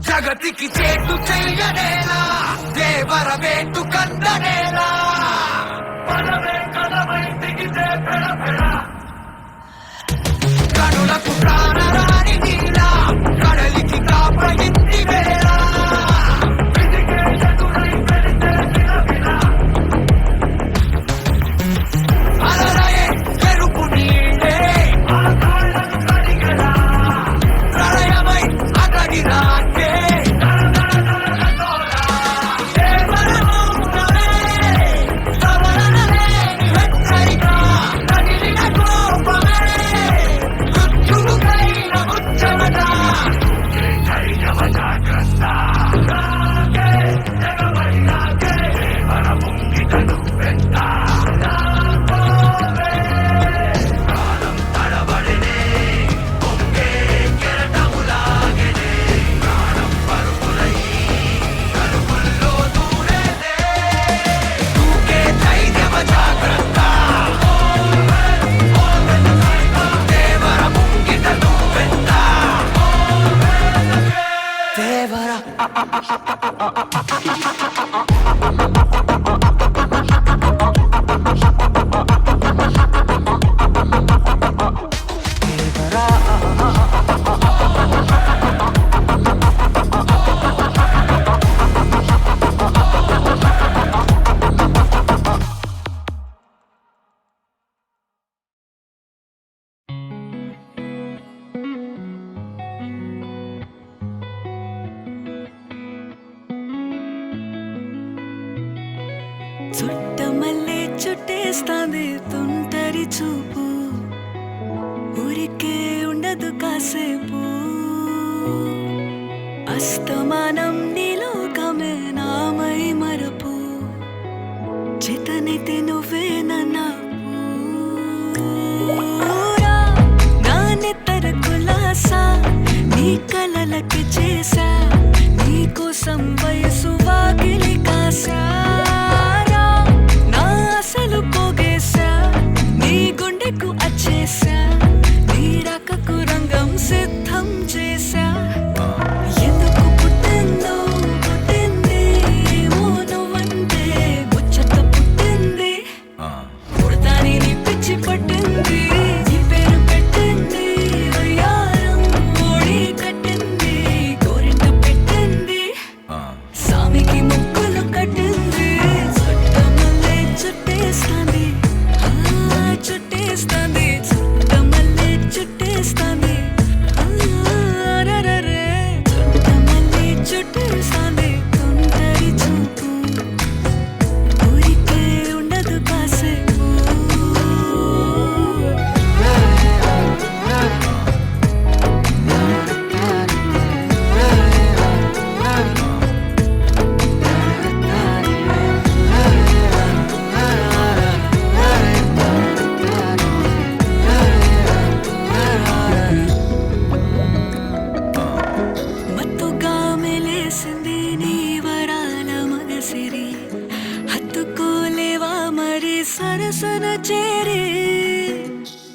జగతికి చేటు చెయ్యనేలా దేవర వేటు కందనేలా కనులకు ప్రాణరాని నీలా కడలికి కాపడింది వేళ అలరయే చెరుపు నీడే ప్రళయమై అతడి రాకే చుట్టమల్లే చుట్టేస్తాంది తుంటరి చూపు ఊరికే ఉండదు కాసేపు అస్తమానం నీలోకమే నామై మరపు చేతనైతే నువ్వే నన్నా నా నెత్తర కులాసా నీ కలలకి చేసా నీ కోసం వయసు వాకిలి కాసా అచ్చేసా నీ రాకకు రంగం సిద్ధం చేసా ఎందుకు పుట్టిందో పుట్టింది ఏమో నువ్వంటే ముచ్చట పుట్టింది పుడతాని నీ పిచ్చి పట్టింది నీ పేరు పెట్టింది వయ్యారం ఓడి కట్టింది గోరింట పెట్టింది సామికి ముక్కులు కట్టింది చుట్టమల్లే చుట్టేస్తాంది చుట్టేస్తాంది చుట్టమల్లే చుట్టేస్తాంది చుట్టమల్లే చుట్టేస్తాంది తుంటరి చూపు ఊరికే ఉండదు కాసేపు మత్తుగా మెలేసింది నీ వరాల మగసిరి హత్తుకోలేవా మరి సరసన చేరి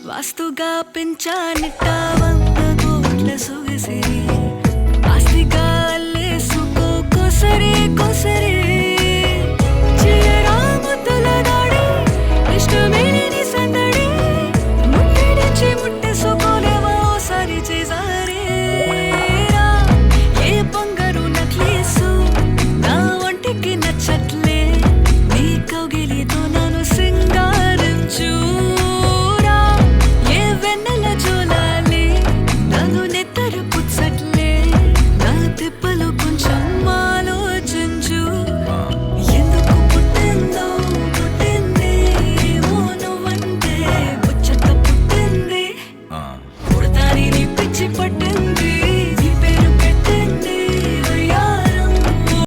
వాస్తుగా పెంచానిట్ట 100 కోట్ల సొగసిరి